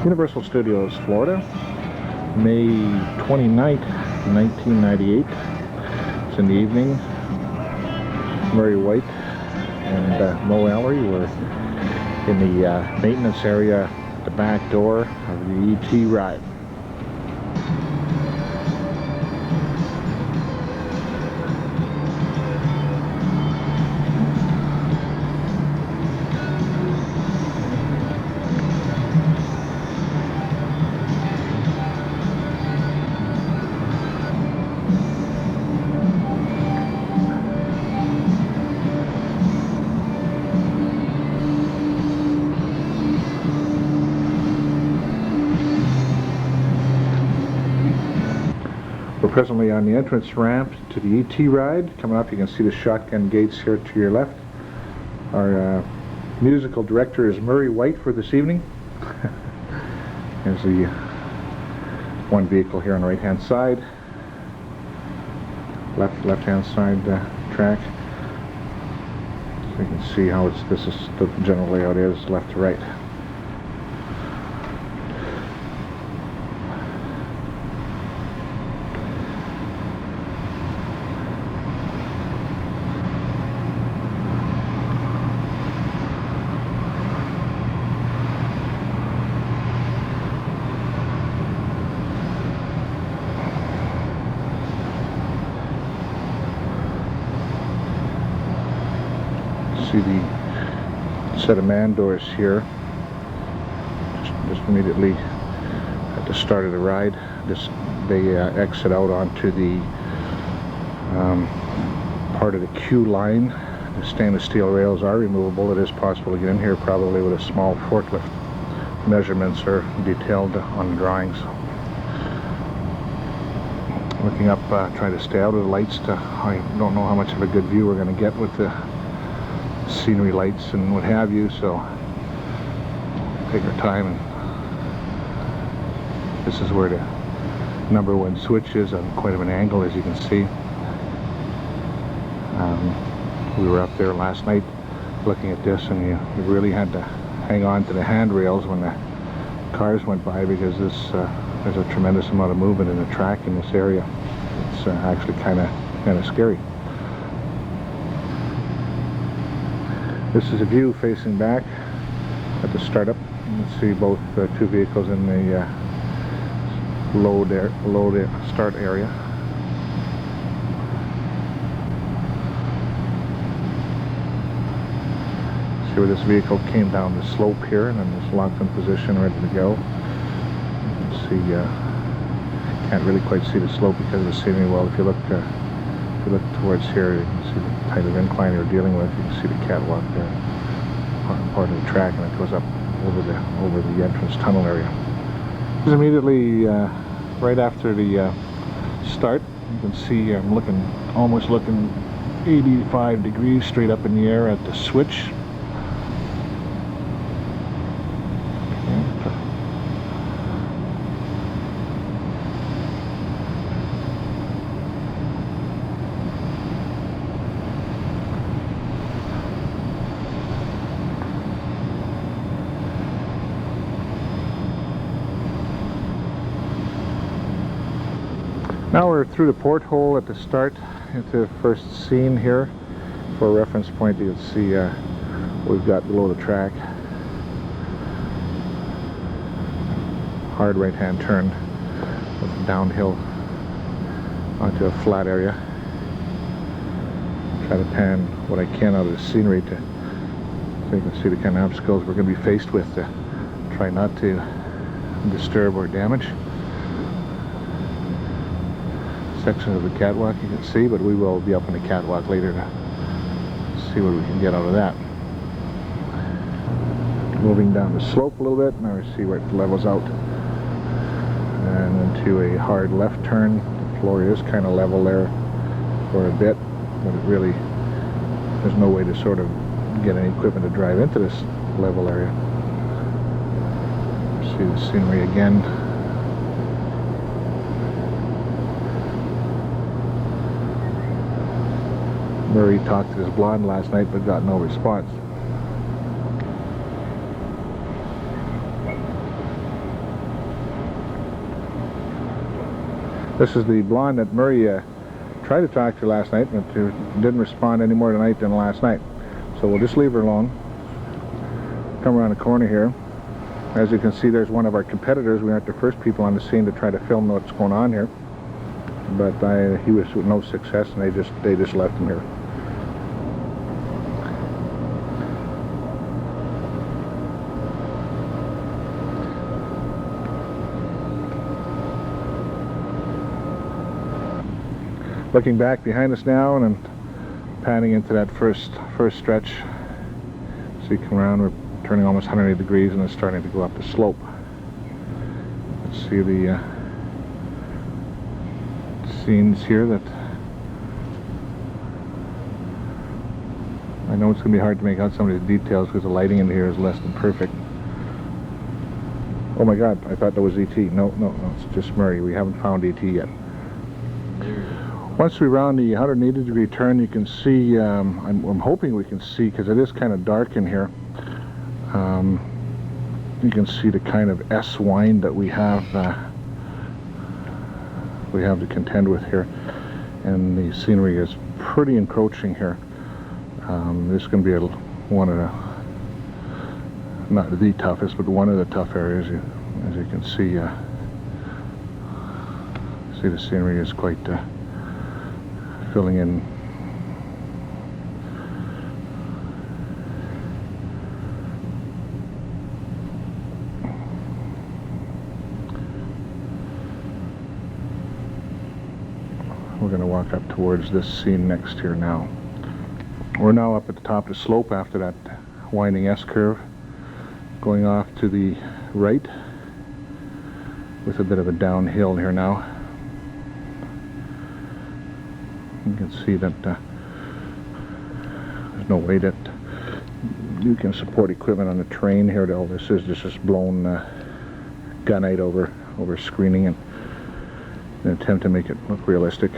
Universal Studios, Florida, May 29th, 1998. It's in the evening. Murray White and Mo Ellery were in the maintenance area at the back door of the ET ride. We're presently on the entrance ramp to the ET ride. Coming up, you can see the shotgun gates here to your left. Our musical director is Murray White for this evening. There's the one vehicle here on the right-hand side. Left-hand side track. So you can see how this is the general layout is left to right. See the set of man doors here just immediately at the start of the ride. They exit out onto the part of the queue line. The stainless steel rails are removable. It is possible to get in here probably with a small forklift. Measurements are detailed on the drawings. Looking up, trying to stay out of the lights. I don't know how much of a good view we're going to get with the scenery lights and what have you, so take our time. And this is where the #1 switch is on quite of an angle, as you can see. We were up there last night looking at this, and you really had to hang on to the handrails when the cars went by, because there's a tremendous amount of movement in the track in this area. It's actually kind of scary. This is a view facing back at the startup. You can see both two vehicles in the load start area. See where this vehicle came down the slope here, and then it's locked in position, ready to go. You can see, can't really quite see the slope because of the scenery. Well, if you look towards here, you can see the type of incline you're dealing with. You can see the catwalk there, part of the track, and it goes up over the entrance tunnel area. This is immediately right after the start. You can see I'm almost looking 85 degrees straight up in the air at the switch. Now we're through the porthole at the start into the first scene here. For a reference point, you can see what we've got below the track. Hard right-hand turn with downhill onto a flat area. Try to pan what I can out of the scenery so you can see the kind of obstacles we're going to be faced with to try not to disturb or damage. Section of the catwalk you can see, but we will be up on the catwalk later to see what we can get out of that. Moving down the slope a little bit, now we see where it levels out and into a hard left turn. The floor is kind of level there for a bit, but it really, there's no way to sort of get any equipment to drive into this level area. See the scenery again. Murray talked to his blonde last night but got no response. This is the blonde that Murray tried to talk to last night, but didn't respond any more tonight than last night. So we'll just leave her alone. Come around the corner here. As you can see, there's one of our competitors. We aren't the first people on the scene to try to film what's going on here, but he was with no success, and they just left him here. Looking back behind us now, and then panning into that first stretch. So you come around, we're turning almost 180 degrees, and it's starting to go up the slope. Let's see the scenes here that I know it's going to be hard to make out some of the details because the lighting in here is less than perfect. Oh my God, I thought that was ET. No, it's just Murray. We haven't found ET yet. Once we round the 180 degree turn, you can see, I'm hoping we can see, because it is kind of dark in here, you can see the kind of S wind that we have to contend with here, and the scenery is pretty encroaching here. This is going to be one of the, not the toughest, but one of the tough areas. As you can see, the scenery is quite filling in. We're going to walk up towards this scene next here now. We're now up at the top of the slope after that winding S-curve, going off to the right with a bit of a downhill here now. You can see that there's no way that you can support equipment on the train here. All this is just blown gunite over screening in an attempt to make it look realistic.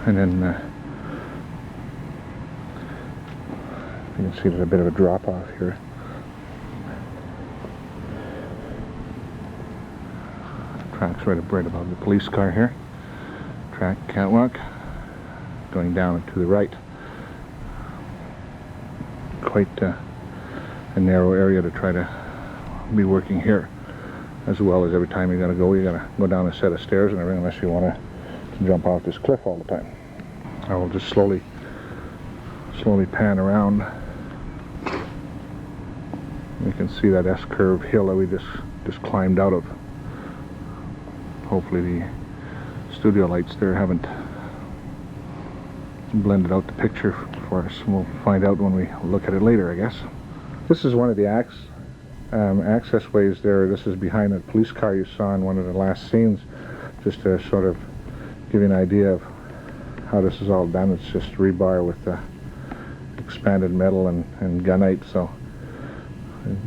And then you can see there's a bit of a drop off here. Track's right above the police car here. Track catwalk going down and to the right. Quite a narrow area to try to be working here, as well as every time you gotta go down a set of stairs and everything, unless you want to jump off this cliff all the time. I will just slowly pan around. You can see that S-curve hill that we just climbed out of. Hopefully the studio lights there haven't blended out the picture for us. We'll find out when we look at it later, I guess. This is one of the access ways there. This is behind that police car you saw in one of the last scenes, just to sort of give you an idea of how this is all done. It's just rebar with expanded metal and gunite, so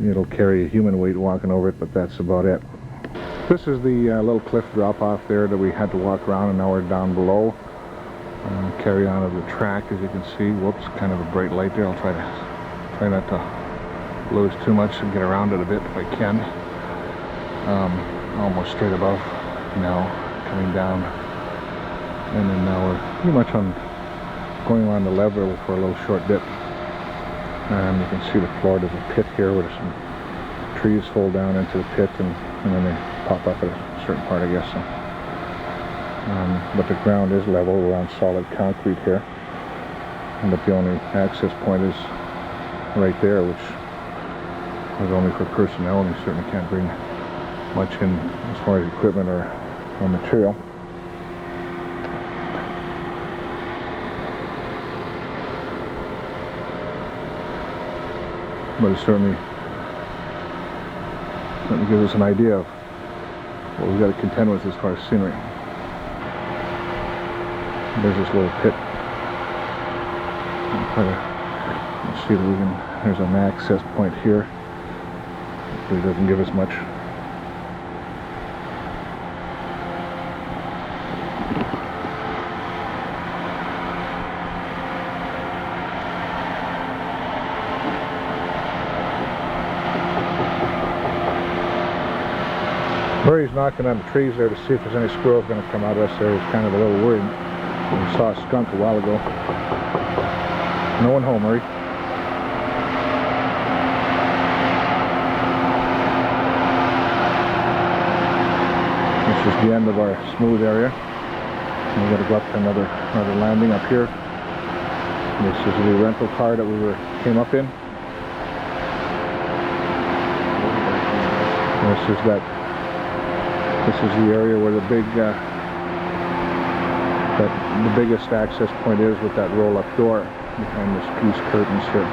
it'll carry a human weight walking over it, but that's about it. This is the little cliff drop off there that we had to walk around, and now we're down below. Carry on of the track, as you can see. Whoops, kind of a bright light there. I'll try not to lose too much and get around it a bit if I can. Almost straight above now, coming down, and then now we're pretty much going around the level for a little short bit. And you can see the floor. There's a pit here where some trees fold down into the pit, and then they pop up at a certain part, I guess. So. But the ground is level. We're on solid concrete here, but the only access point is right there, which is only for personnel, and you certainly can't bring much in as far as equipment or material. But it certainly gives us an idea of what we've got to contend with as far as scenery. There's this little pit. Let's see if we can. There's an access point here. It doesn't give us much. Murray's knocking on the trees there to see if there's any squirrels going to come out of us there. He's kind of a little worried. We saw a skunk a while ago. No one home, Murray. This is the end of our smooth area. We've got to go up to another landing up here. This is the rental car that we came up in. This is the area where the biggest access point is, with that roll-up door behind these curtains here.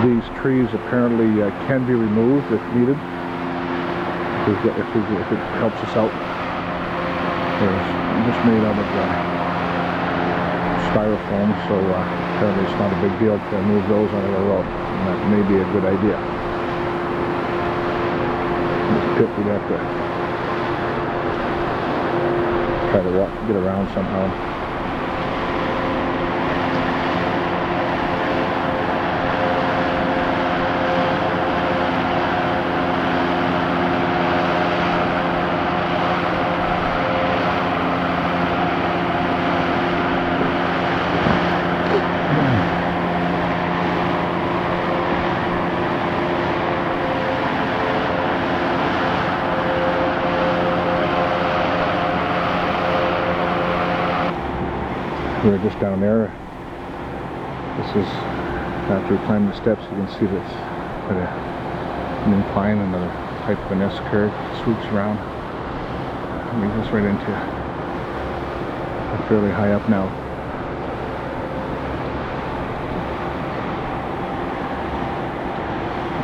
These trees apparently can be removed if needed, if it helps us out. They're just made out of styrofoam, so apparently it's not a big deal to move those out of the road, and that may be a good idea. This pit we'd have to try to get around somehow. We're just down there. This is, after we climb the steps, you can see this an incline, another type of an S-curve, swoops around. Brings us right into fairly high up now.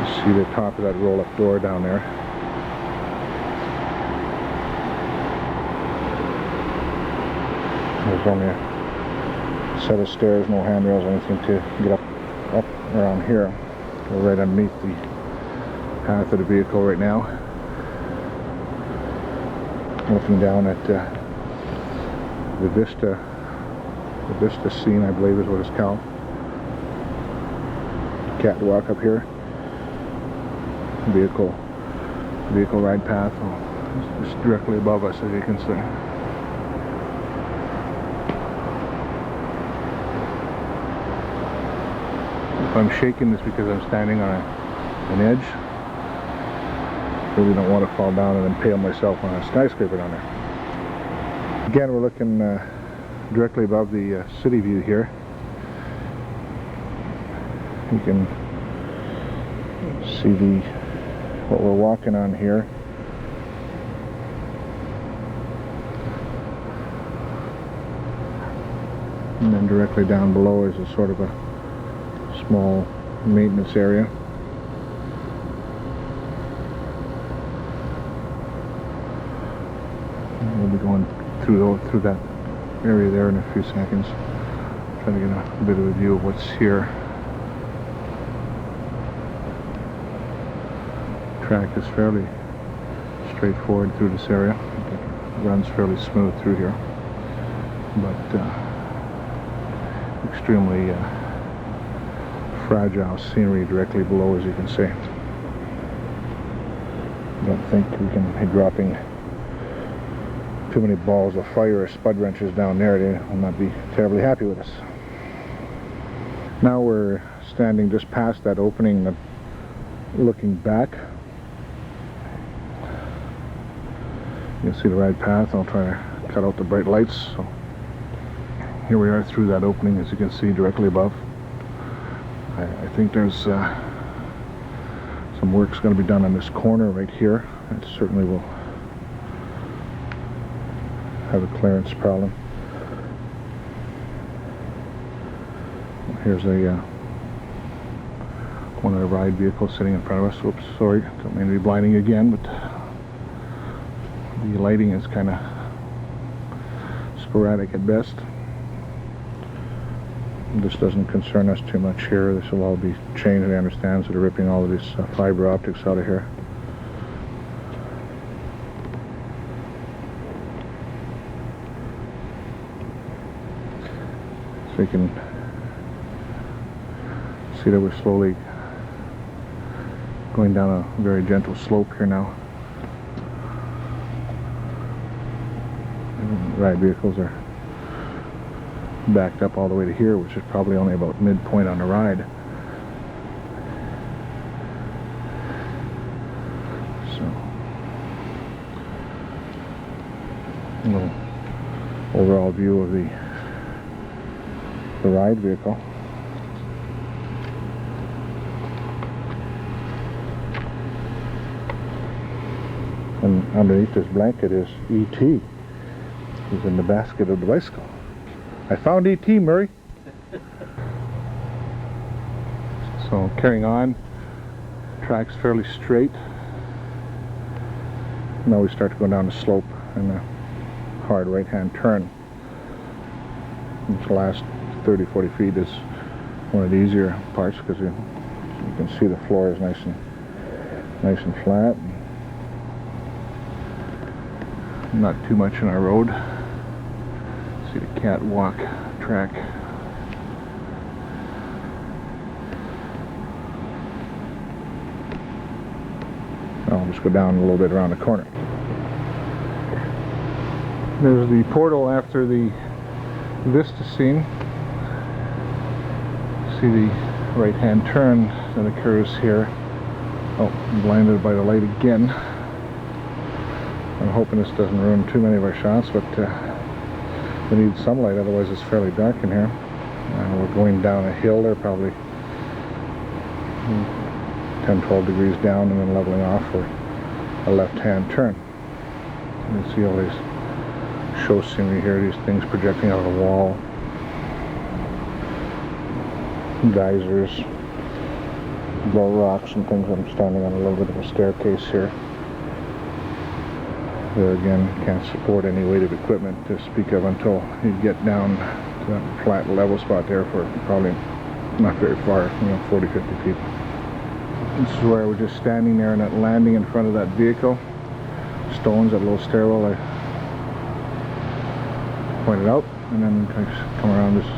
You see the top of that roll-up door down there. There's only a set of stairs, no handrails or anything to get up around here. We're right underneath the path of the vehicle right now, looking down at the vista scene, I believe is what it's called. Catwalk up here. Vehicle ride path just directly above us, as you can see. If I'm shaking, it's because I'm standing on an edge. I really don't want to fall down and impale myself on a skyscraper down there. Again, we're looking directly above the city view here. You can see what we're walking on here. And then directly down below is a sort of a small maintenance area. And we'll be going through that area there in a few seconds. Trying to get a bit of a view of what's here. Track is fairly straightforward through this area. It runs fairly smooth through here, but extremely fragile scenery directly below, as you can see. I don't think we can be dropping too many balls of fire or spud wrenches down there. They will not be terribly happy with us. Now we're standing just past that opening, looking back. You can see the ride path. I'll try to cut out the bright lights. So here we are through that opening, as you can see directly above. I think there's some work's going to be done on this corner right here. It certainly will have a clearance problem. Here's one of the ride vehicles sitting in front of us. Oops, sorry, don't mean to be blinding again, but the lighting is kind of sporadic at best. This doesn't concern us too much here. This will all be changed, I understand, so they're ripping all of this fiber optics out of here. So you can see that we're slowly going down a very gentle slope here now. ride vehicles are backed up all the way to here, which is probably only about midpoint on the ride. So, a little overall view of the ride vehicle. And underneath this blanket is E.T. He's in the basket of the bicycle. I found E.T., Murray. So carrying on, track's fairly straight. Now we start to go down the slope and a hard right-hand turn. The last 30-40 feet is one of the easier parts because you can see the floor is nice and flat. Not too much in our road. See the catwalk track. I'll just go down a little bit around the corner. There's the portal after the vista scene. See the right-hand turn that occurs here. Oh, I'm blinded by the light again. I'm hoping this doesn't ruin too many of our shots, but we need some light, otherwise it's fairly dark in here. We're going down a hill there, probably 10-12 degrees down, and then leveling off for a left-hand turn. You can see all these show scenery here, these things projecting out of the wall. Geysers, blow rocks and things. I'm standing on a little bit of a staircase here. There again, can't support any weighted equipment to speak of until you get down to that flat level spot there for probably not very far, 40-50 feet. This is where we're just standing there in that landing in front of that vehicle. Stones, that little stairwell I pointed out, and then come around, just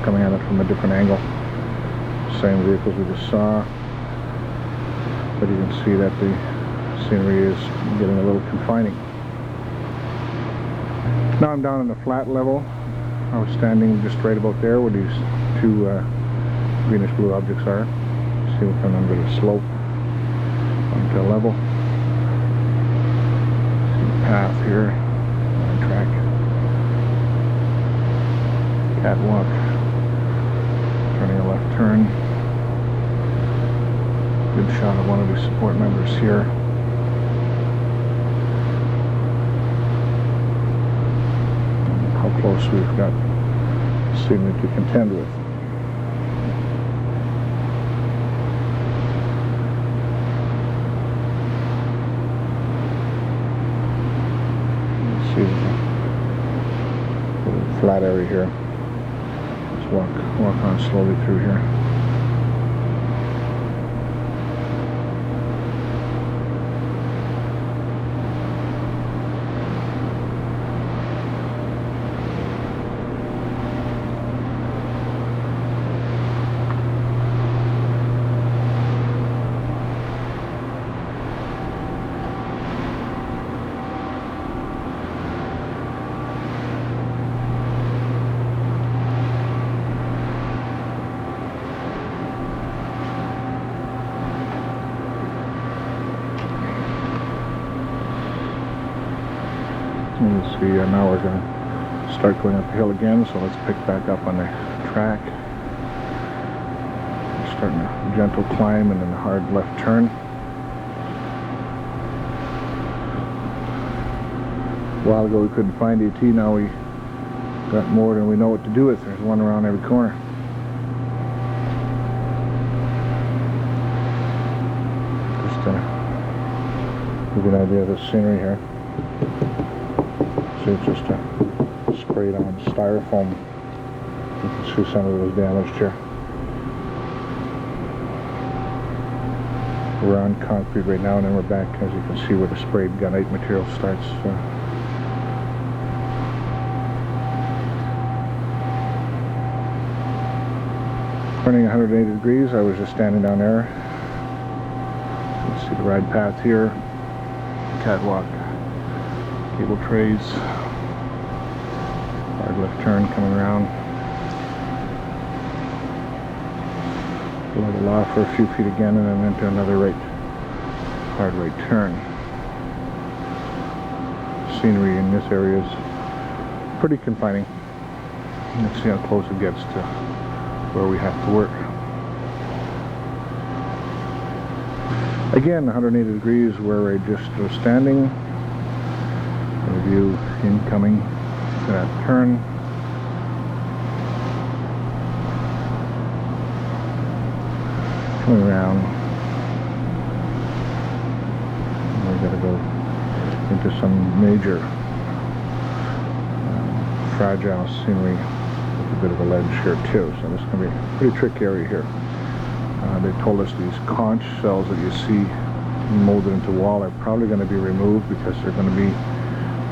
coming at it from a different angle. Same vehicles we just saw, but you can see that the scenery is getting a little confining. Now I'm down on the flat level. I was standing just right about there where these two greenish blue objects are. See, we're coming under the slope onto a level. See the path here on the track. Catwalk. Turning a left turn. Good shot of one of the support members here. How close we've got scenery to contend with. See the flat area here. Let's walk on slowly through here. You see, now we're going to start going up the hill again, so let's pick back up on the track. We're starting a gentle climb and then a hard left turn. A while ago we couldn't find ET, now we got more than we know what to do with. There's one around every corner. Just to give you an idea of the scenery here. See, it's just a sprayed on styrofoam. You can see some of it was damaged here. We're on concrete right now, and then we're back, as you can see, where the sprayed gunite material starts. Turning 180 degrees, I was just standing down there. You can see the ride path here, catwalk, cable trays, left turn coming around. Level off for a few feet again and then into another hard right turn. Scenery in this area is pretty confining. Let's see how close it gets to where we have to work. Again, 180 degrees where I just was standing. View incoming to that turn. Coming around. We're going to go into some major fragile scenery with a bit of a ledge here too. So this is going to be a pretty tricky area here. They told us these conch cells that you see molded into wall are probably going to be removed because they're going to be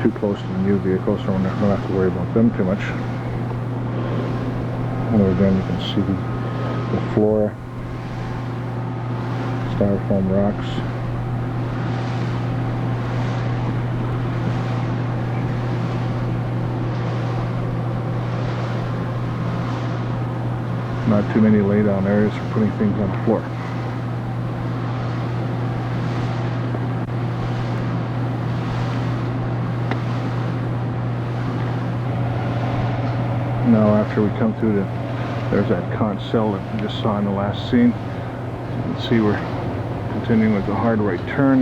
too close to the new vehicle, so we're not going to have to worry about them too much. And again, you can see the floor, styrofoam rocks. Not too many lay-down areas for putting things on the floor. Now after we come through there's that conch cell that we just saw in the last scene. You can see we're continuing with the hard right turn.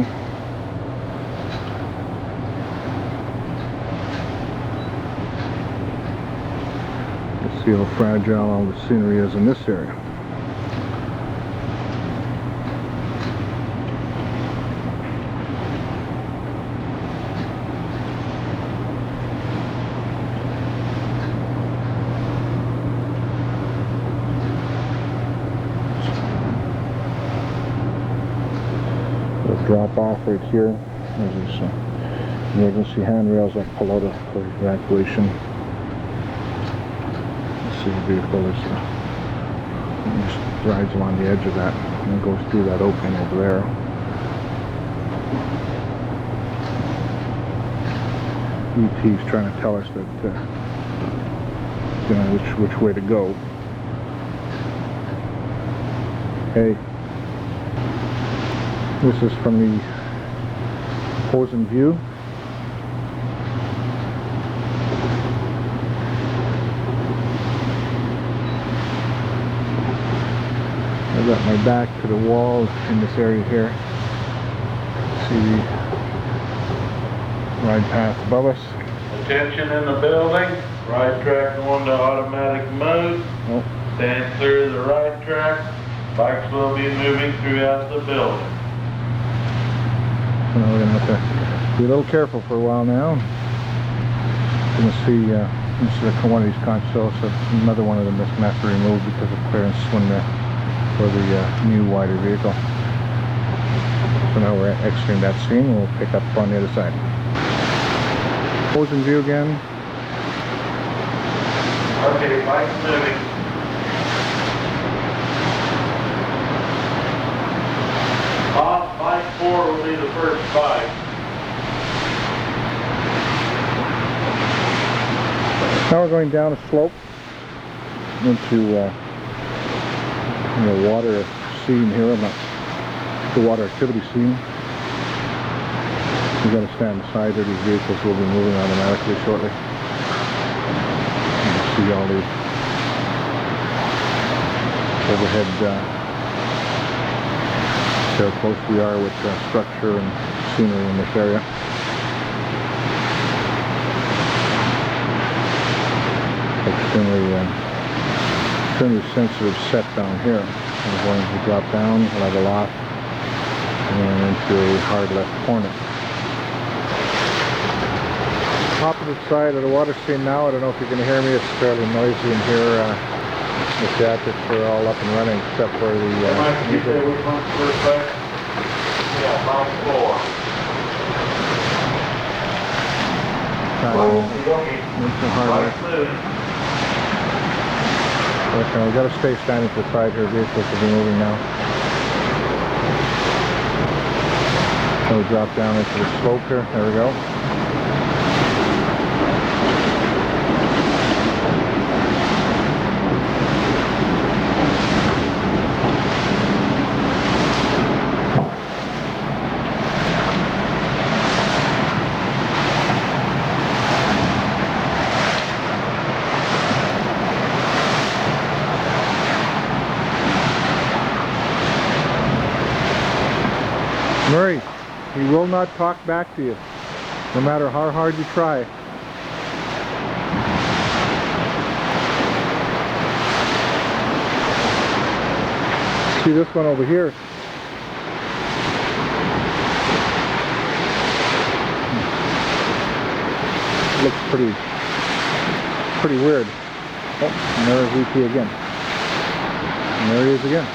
You see how fragile all the scenery is in this area. Drop off right here. There's some emergency handrails that pull out for evacuation. You see the vehicle just rides along the edge of that and goes through that opening over there. ET's trying to tell us that you know which way to go. Hey. This is from the opposing view. I've got my back to the wall in this area here. See the ride path above us. Attention in the building. Right track going to automatic mode. Oh. Stand clear of the right track. Bikes will be moving throughout the building. So we're going to have to be a little careful for a while now. You're going to see this is one of these conch cells, so another one of them that's going to have to be removed because of clearance for the new wider vehicle. So now we're exiting that scene. We'll pick up on the other side. Opposing view again. Okay, bike's moving. Off, bike 4 will be the first bike. Now we're going down a slope into the water scene here, the water activity scene. We've got to stand aside there. These vehicles will be moving automatically shortly. You can see all the overhead see how close we are with structure and scenery in this area. Extremely sensitive set down here. We're going to drop down, level off, and then into a hard left corner. Opposite side of the water scene now. I don't know if you can hear me. It's fairly noisy in here. The jackets are all up and running except for the which one's first bike? Yeah, bike 4. Okay, we've got to stay standing to the side here. Vehicles will be moving now. So we drop down into the slope here. There we go. Murray, he will not talk back to you, no matter how hard you try. See this one over here. Looks pretty weird. Oh, and there's VP again. And there he is again.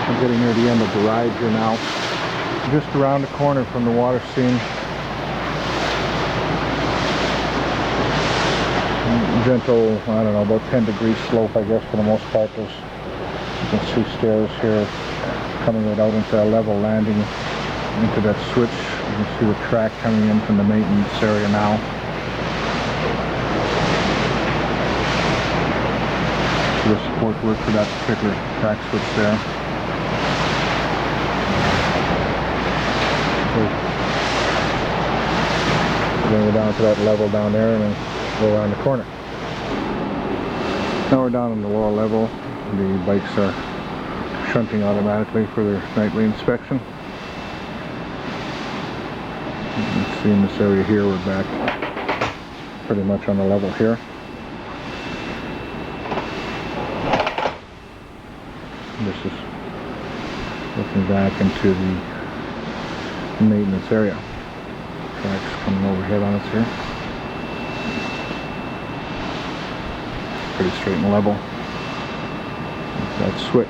I'm getting near the end of the ride here now. Just around the corner from the water scene. Gentle, I don't know, about 10-degree slope, I guess, for the most part. You can see stairs here coming right out into a level landing into that switch. You can see the track coming in from the maintenance area now. So the support work for that particular track switch there. We're going to go down to that level down there and then go around the corner. Now we're down on the lower level. The bikes are shunting automatically for their nightly inspection. You can see in this area here we're back pretty much on the level here. This is looking back into the maintenance area. Tracks coming overhead on us here. Pretty straight and level. That switch.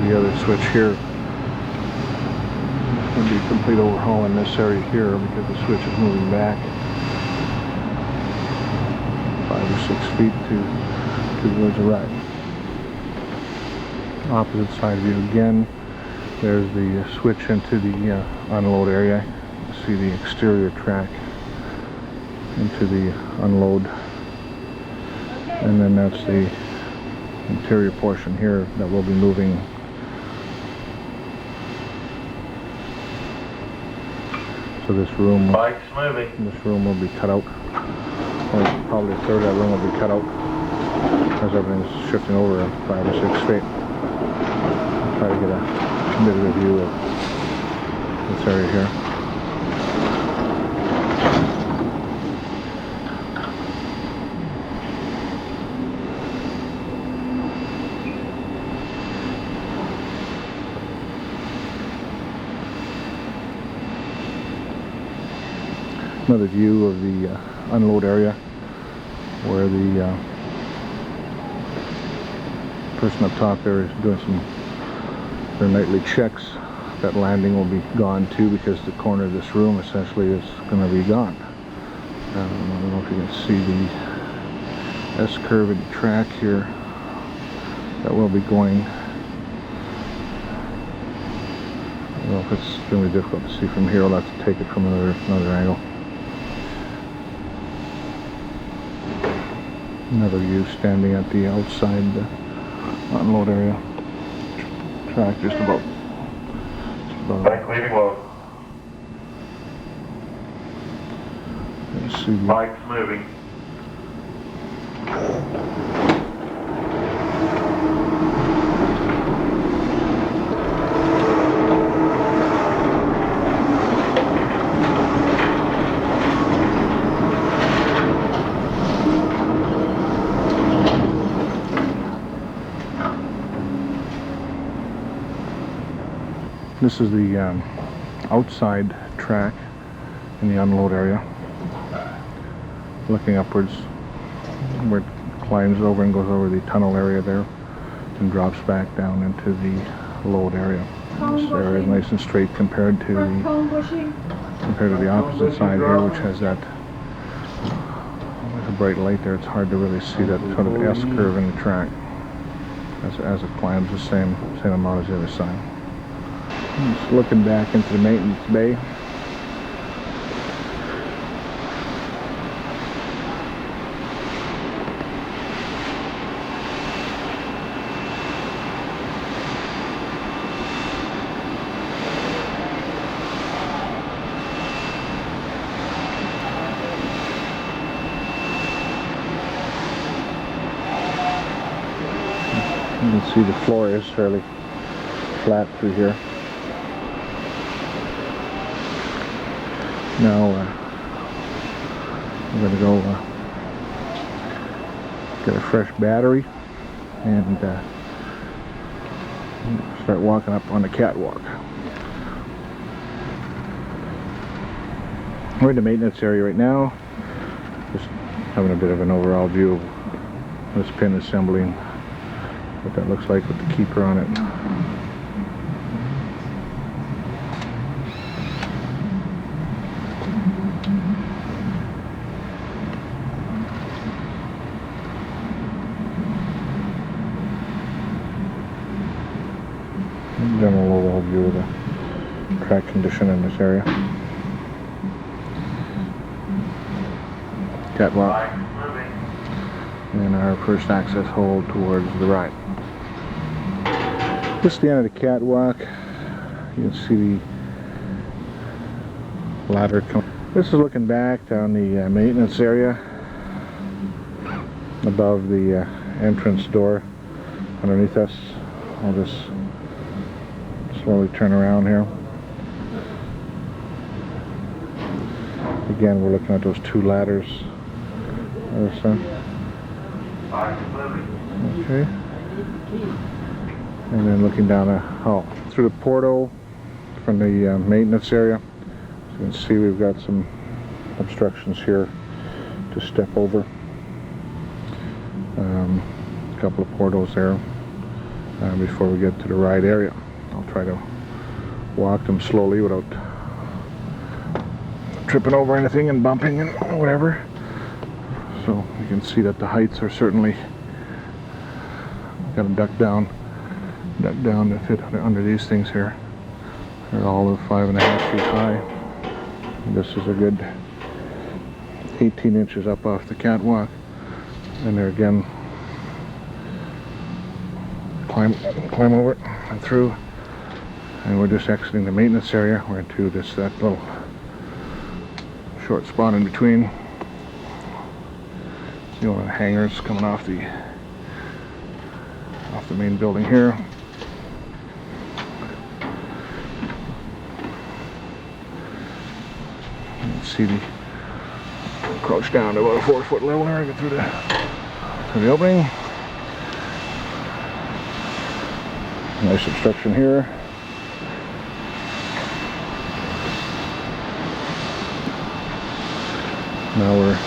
The other switch here will be a complete overhaul in this area here because the switch is moving back 5 or 6 feet towards the right. Opposite side view again. There's the switch into the unload area. You see the exterior track into the unload, and then that's the interior portion here that will be moving. So this room, Bike's moving. This room will be cut out. Or probably a third of that room will be cut out as everything's shifting over 5 or 6 feet. I'll try to get a bit of a view of this area here. Another view of the unload area where the person up top there is doing their nightly checks. That landing will be gone too because the corner of this room essentially is going to be gone. I don't know if you can see the S-curved track here that will be going. I don't know if it's going to be difficult to see from here. I'll have to take it from another angle. Another view standing at the outside unload area. Track just about. Bike leaving load. Let's see. Bike's moving. This is the outside track in the unload area. Looking upwards where it climbs over and goes over the tunnel area there and drops back down into the load area. This area is nice and straight compared to the opposite side here, which has that bright light there, it's hard to really see that sort of S-curve in the track as it climbs the same amount as the other side. Just looking back into the maintenance bay. You can see the floor is fairly flat through here. Now I'm going to go get a fresh battery and start walking up on the catwalk. We're in the maintenance area right now, just having a bit of an overall view of this pin assembling, what that looks like with the keeper on it. General overall view of the track condition in this area. Catwalk and our first access hole towards the right. This is the end of the catwalk. You can see the ladder coming. This is looking back down the maintenance area above the entrance door underneath us. I'll just slowly turn around here. Again, we're looking at those two ladders. Okay. And then looking down through the portal from the maintenance area. As you can see, we've got some obstructions here to step over. A couple of portals there before we get to the ride area. I'll try to walk them slowly without tripping over anything and bumping and whatever. So you can see that the heights are certainly got to duck down to fit under these things here. They're all of 5.5 feet high. And this is a good 18 inches up off the catwalk. And there again, climb over and through. And we're just exiting the maintenance area. We're into that little short spot in between. See one of the hangars coming off the main building here. You can see the crouch down to about a 4-foot level there. Get through the opening. Nice obstruction here. Now we're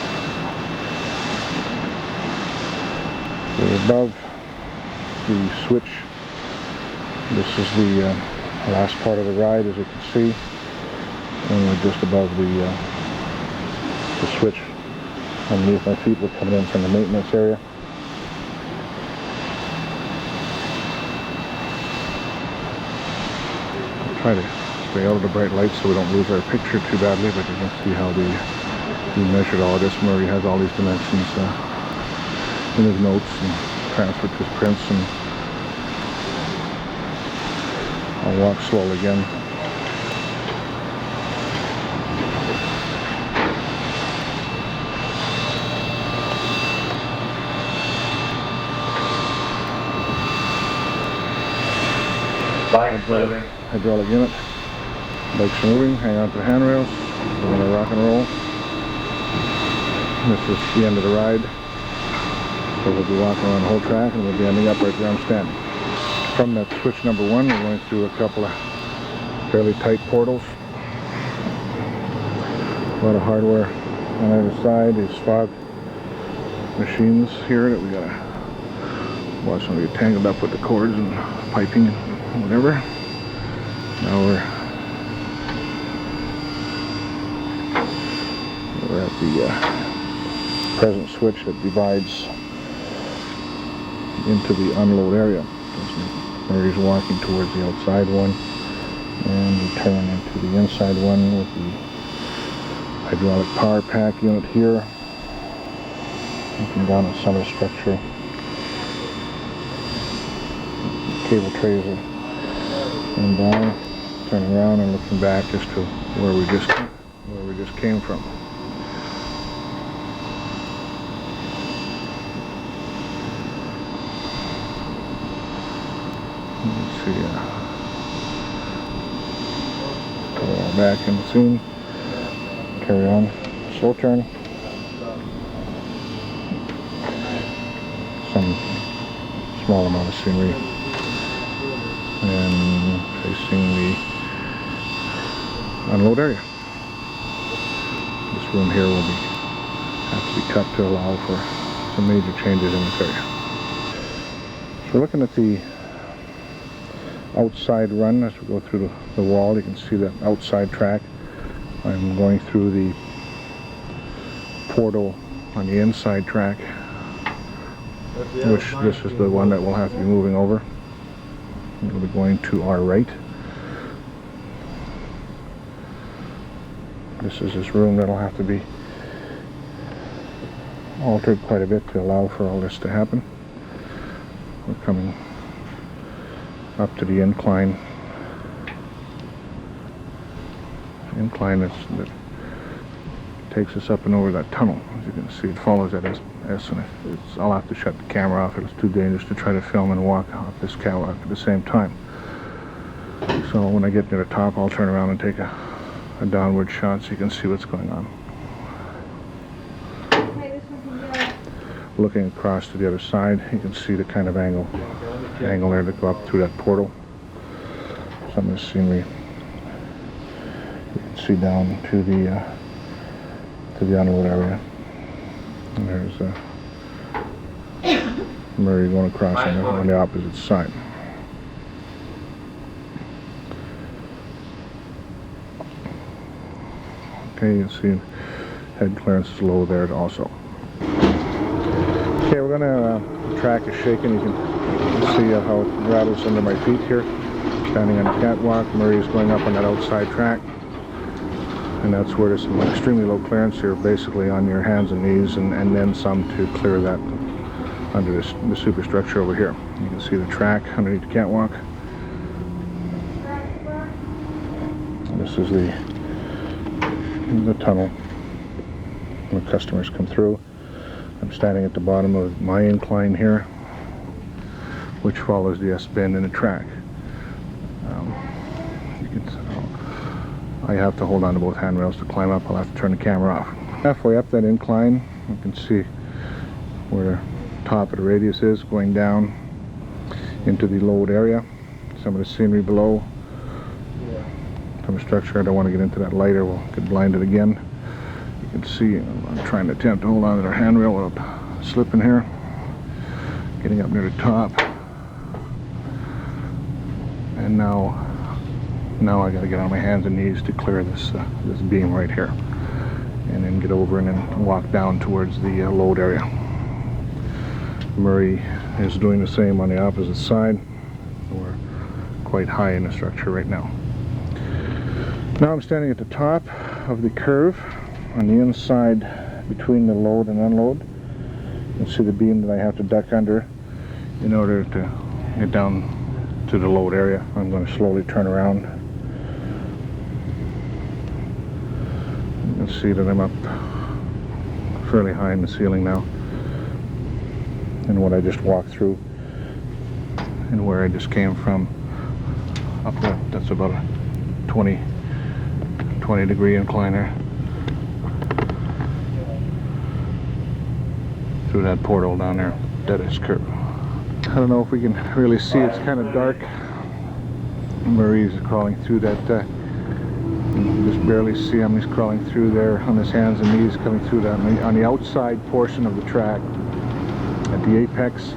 above the switch. This is the last part of the ride, as you can see, and we're just above the switch. Underneath my feet, we're coming in from the maintenance area. I'll try to stay out of the bright lights so we don't lose our picture too badly, but you can see how we measured all of this. Murray has all these dimensions in his notes and transferred to his prints, and I'll walk slowly again. Hydraulic unit. Bikes are moving. Hang on to the handrails. We're going to rock and roll. This is the end of the ride. So we'll be walking around the whole track and we'll be ending up right where I'm standing. From that switch number 1, we're going through a couple of fairly tight portals. A lot of hardware on either side. These fog machines here that we gotta watch them get tangled up with the cords and piping and whatever. Now we're at the present switch that divides into the unload area. Murray's walking towards the outside one, and we turn into the inside one with the hydraulic power pack unit here. Looking down at some of the structure. Cable trays are and down, turning around and looking back as to where we just came from. Let's see, put it all back in the scene. Carry on, slow turn. Some small amount of scenery, and facing the unload area. This room here will have to be cut to allow for some major changes in this area. So we're looking at the outside run as we go through the wall. You can see that outside track. I'm going through the portal on the inside track, which this is the one that we'll have to be moving over. We'll be going to our right. This is this room that'll have to be altered quite a bit to allow for all this to happen. We're coming up to the incline that takes us up and over that tunnel. As you can see, it follows that S, and I'll have to shut the camera off. It's too dangerous to try to film and walk off this catwalk at the same time. So when I get near the top, I'll turn around and take a downward shot so you can see what's going on. Looking across to the other side, you can see the kind of angle there to go up through that portal. Some of the scenery you can see down to the unload area. And there's Murray going across on the opposite side. Okay, you can see head clearance is low there also. Okay, we're gonna, the track is shaking. You can see how it rattles under my feet here. Standing on the catwalk, Murray is going up on that outside track. And that's where there's some extremely low clearance here, basically on your hands and knees, and then some to clear that under the superstructure over here. You can see the track underneath the catwalk. This is the tunnel where customers come through. I'm standing at the bottom of my incline here, which follows the S-bend in the track. I have to hold on to both handrails to climb up. I'll have to turn the camera off. Halfway up that incline, you can see where the top of the radius is, going down into the load area. Some of the scenery below. Some structure. I don't want to get into that light or we'll get blinded again. You can see I'm trying to attempt to hold on to the handrail without slipping here. Getting up near the top. And now I got to get on my hands and knees to clear this beam right here, and then get over and then walk down towards the load area. Murray is doing the same on the opposite side. We're quite high in the structure right now. Now I'm standing at the top of the curve on the inside between the load and unload. You can see the beam that I have to duck under in order to get down to the load area. I'm going to slowly turn around. You can see that I'm up fairly high in the ceiling now, and what I just walked through and where I just came from up that's about a 20 degree incline there through that portal down there. That is curve. I don't know if we can really see, it's kind of dark. Murray's crawling through that, you can just barely see him. He's crawling through there on his hands and knees, coming through that on the outside portion of the track. At the apex,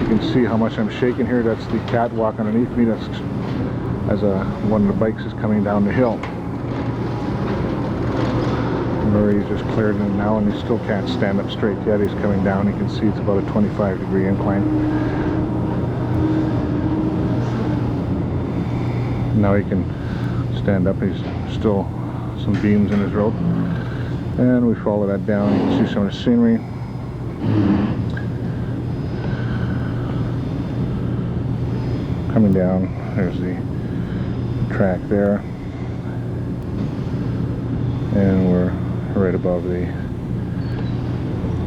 you can see how much I'm shaking here. That's the catwalk underneath me. That's as one of the bikes is coming down the hill. Murray's just cleared it now, and he still can't stand up straight yet. He's coming down. You can see it's about a 25-degree incline. Now he can stand up. He's still some beams in his rope. And we follow that down. You can see some of the scenery. Coming down, there's the track there. And we're right above the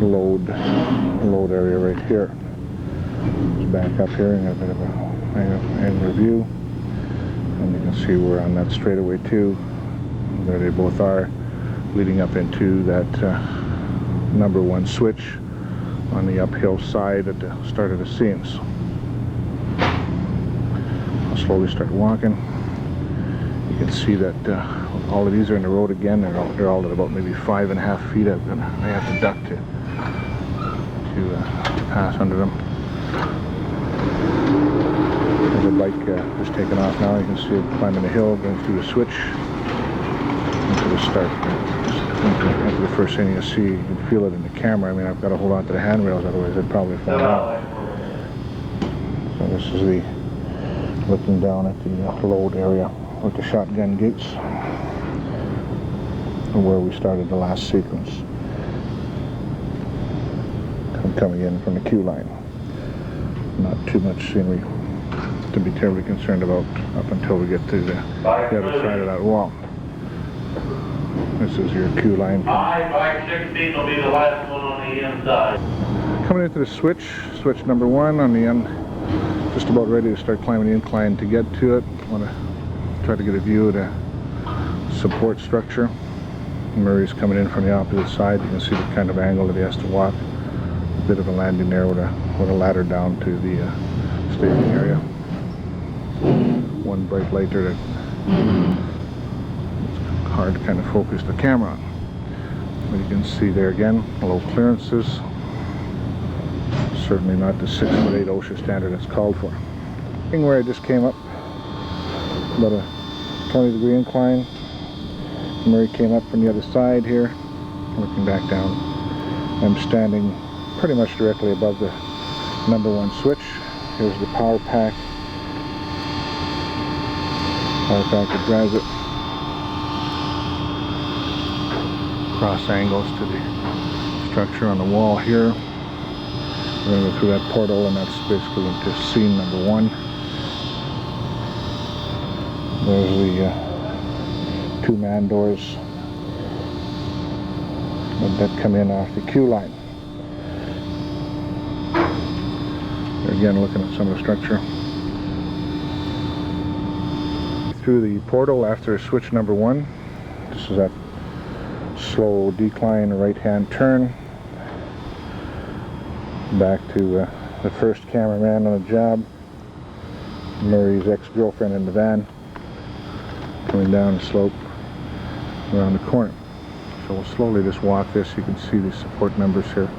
load area right here. Let's back up here and have a bit of an angular view. And you can see we're on that straightaway too. There they both are, leading up into that number 1 switch on the uphill side at the start of the scenes. I'll slowly start walking. You can see that all of these are in the road again. They're all at about maybe 5.5 feet. I have to duck to pass under them. There's a bike just taking off now. You can see it climbing the hill, going through the switch into the start. Into the first thing you see, you can feel it in the camera. I mean, I've got to hold on to the handrails, otherwise I'd probably fall out. So this is the looking down at the load area with the shotgun gates, where we started the last sequence. Coming in from the queue line. Not too much scenery to be terribly concerned about up until we get to the other side of that wall. This is your queue line. Bike 16 will be the last one on the inside. Coming into the switch number 1 on the end, just about ready to start climbing the incline to get to it. I want to try to get a view of the support structure. Murray's coming in from the opposite side. You can see the kind of angle that he has to walk. A bit of a landing there with a ladder down to the staging area. One bright light there that it's hard to kind of focus the camera on. But you can see there again, low clearances. Certainly not the 6'8" OSHA standard that's called for. Where I just came up, about a 20-degree incline. Murray came up from the other side here, looking back down. I'm standing pretty much directly above the number 1 switch. Here's the power pack. Power pack that drives it. Cross angles to the structure on the wall here. We're going to go through that portal, and that's basically into scene number 1. There's the 2 man doors that come in off the queue line. Again, looking at some of the structure. Through the portal after switch number 1. This is that slow decline right-hand turn. Back to the first cameraman on the job. Murray's ex-girlfriend in the van. Coming down the slope around the corner. So we'll slowly just walk this. You can see the support numbers here.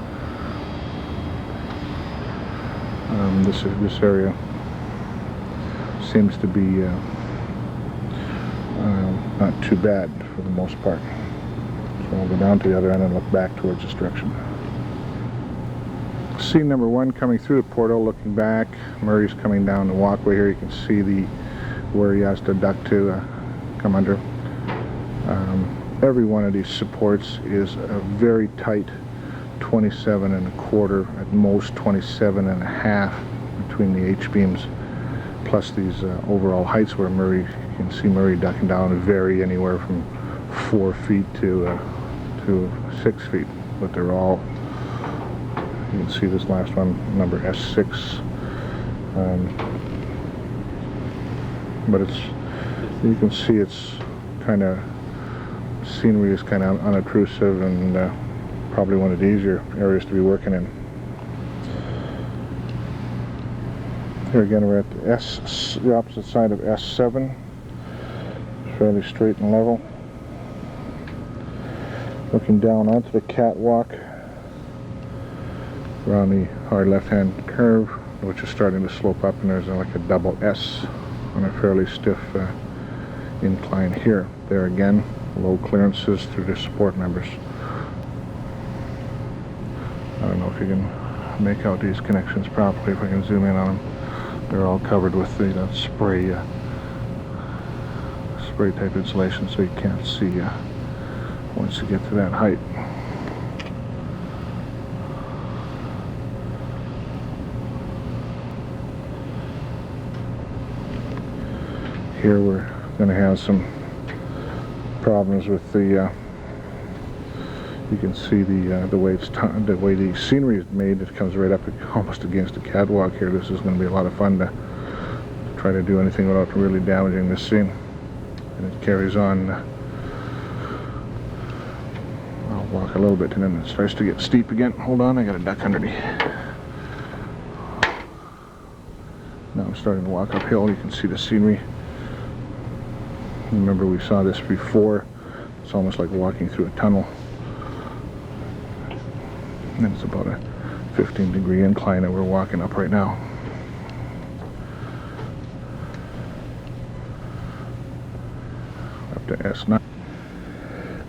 This area seems to be not too bad for the most part. So we'll go down to the other end and look back towards this direction. Scene number 1 coming through the portal, looking back. Murray's coming down the walkway here. You can see where he has to duck to come under. Every one of these supports is a very tight 27.25, at most 27.5 between the H-beams, plus these overall heights where you can see Murray ducking down vary anywhere from 4 feet to 6 feet, but they're all, you can see this last one, number S6, but you can see it's kind of, scenery is kind of unobtrusive, and probably one of the easier areas to be working in. Here again we're at the opposite side of S7, fairly straight and level. Looking down onto the catwalk around the hard left-hand curve, which is starting to slope up, and there's like a double S on a fairly stiff incline here. There again, low clearances through the support members. I don't know if you can make out these connections properly. If I can zoom in on them, they're all covered with the spray type insulation, so you can't see once you get to that height. Here we're going to have some problems with the you can see the way the scenery is made. It comes right up almost against the catwalk here. This is going to be a lot of fun to try to do anything without really damaging this scene. And it carries on. I'll walk a little bit and then it starts to get steep again. Hold on, I got a duck underneath. Now I'm starting to walk uphill. You can see the scenery. Remember, we saw this before. It's almost like walking through a tunnel. And it's about a 15-degree incline that we're walking up right now. Up to S9.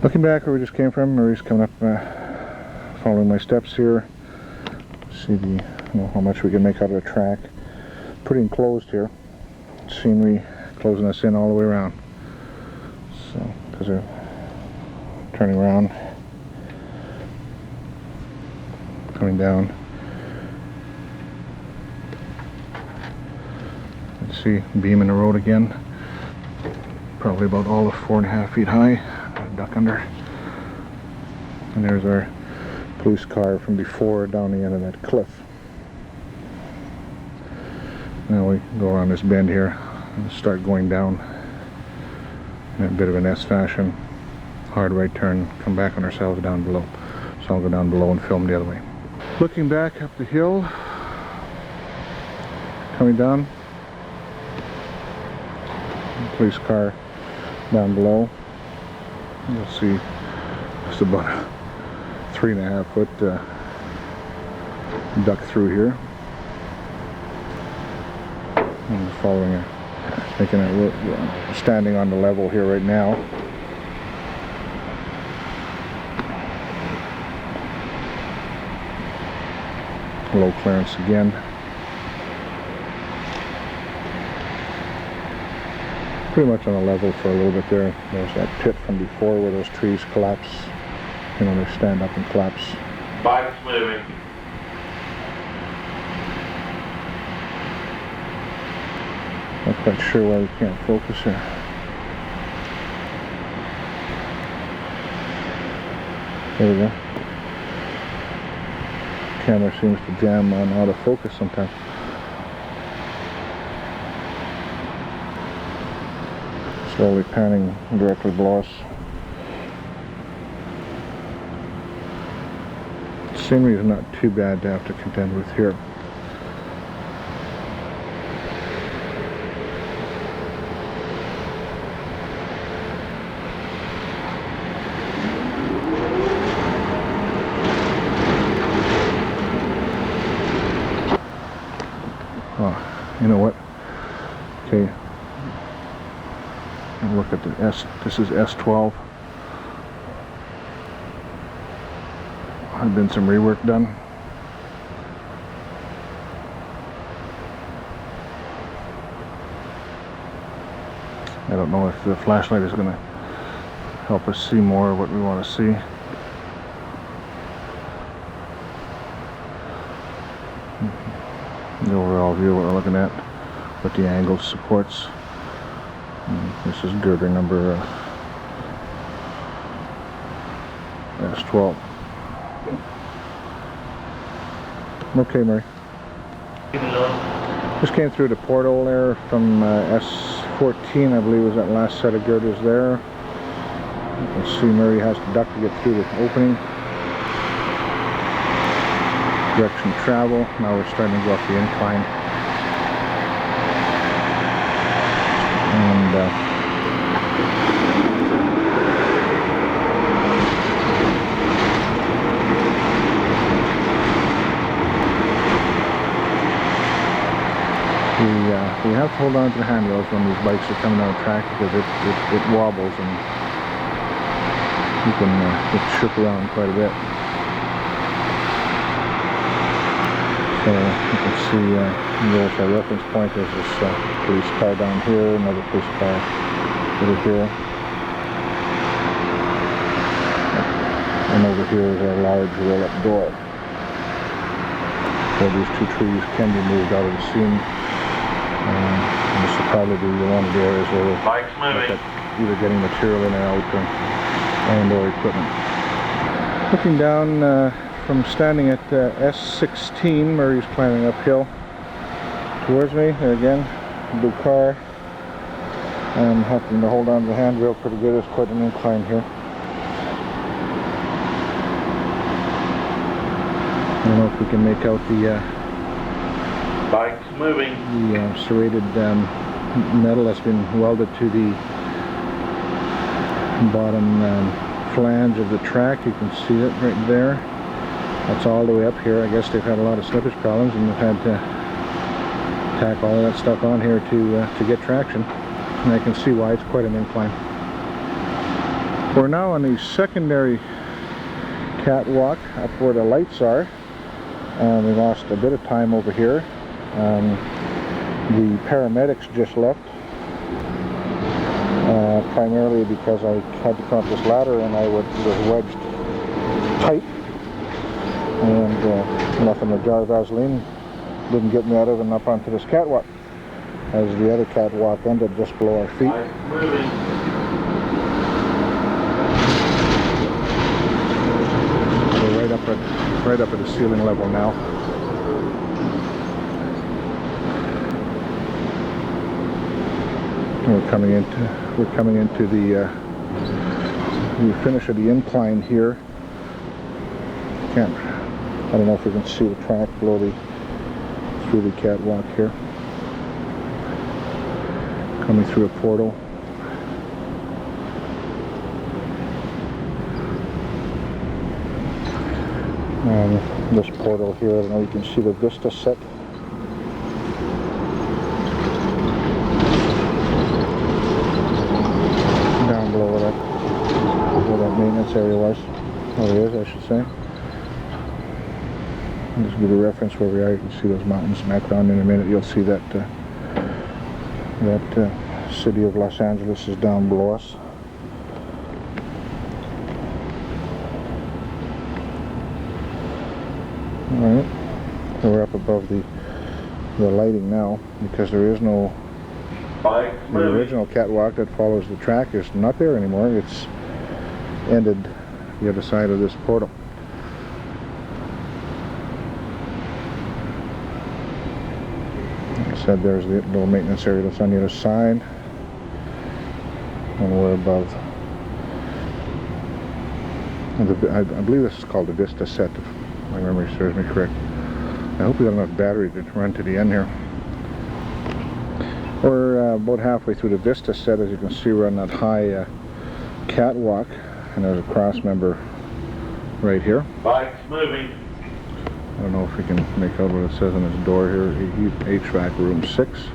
Looking back where we just came from, Murray's coming up, following my steps here. See how much we can make out of the track. Pretty enclosed here. Scenery closing us in all the way around. So, because they're turning around, coming down. Let's see, beam in the road again. Probably about all of 4.5 feet high. Duck under. And there's our police car from before down the end of that cliff. Now we go around this bend here and start going down in a bit of an S fashion. Hard right turn, come back on ourselves down below. So I'll go down below and film the other way. Looking back up the hill, coming down, police car down below. You'll see it's about a 3.5 foot duck through here. And following it, making it standing on the level here right now. Low clearance again. Pretty much on a level for a little bit there. There's that pit from before where those trees collapse. You know, they stand up and collapse. Bike's moving. Not quite sure why we can't focus here. There we go. Camera seems to jam on out of focus sometimes. Slowly panning directly below us. Scenery is not too bad to have to contend with here. Oh, you know what? Okay. Look at the S. This is S12. Had been some rework done. I don't know if the flashlight is going to help us see more of what we want to see. The overall view of what we're looking at, what the angle supports. This is girder number S12. Okay, Murray. Just came through the portal there from S14, I believe was that last set of girders there. You can see Murray has to duck to get through the opening. Direction of travel. Now we're starting to go up the incline. And we have to hold on to the handrails when these bikes are coming down the track because it wobbles, and You can get shook around quite a bit. So you can see there's our reference point. There's this police car down here, another police car over here. And over here is a large roll-up door. So these two trees can be moved out of the scene. And this will probably be one of the areas where we'll look at either getting material in or out and/or equipment. Looking down from standing at S16, Murray's climbing uphill towards me. There again, blue car. I'm having to hold on to the handrail pretty good. It's quite an incline here. I don't know if we can make out the bike's moving. The serrated metal that's been welded to the bottom flange of the track. You can see it right there. That's all the way up here. I guess they've had a lot of slippage problems and they've had to tack all of that stuff on here to get traction. And I can see why. It's quite an incline. We're now on the secondary catwalk up where the lights are. We lost a bit of time over here. The paramedics just left, primarily because I had to come up this ladder and I was wedged tight, and nothing but a jar of Vaseline didn't get me out of and up onto this catwalk, as the other catwalk ended just below our feet. Right up at the ceiling level now. We're coming into the finish of the incline here. I don't know if you can see the track below through the catwalk here. Coming through a portal. This portal here, I don't know if you can see the vista set. Down below where that maintenance area was. Oh, it is, I should say. I'll just give you a reference where we are. You can see those mountains in the background. In a minute you'll see that city of Los Angeles is down below us. Alright, so we're up above the lighting now, because there is no... The original catwalk that follows the track is not there anymore. It's ended the other side of this portal. Like I said, there's the little maintenance area that's on the other side. And we're above... I believe this is called the Vista Set, if my memory serves me correct. I hope we got enough battery to run to the end here. We're about halfway through the Vista Set. As you can see, we're on that high catwalk, and there's a cross member right here. Bike's moving. I don't know if we can make out what it says on this door here. HVAC room 6.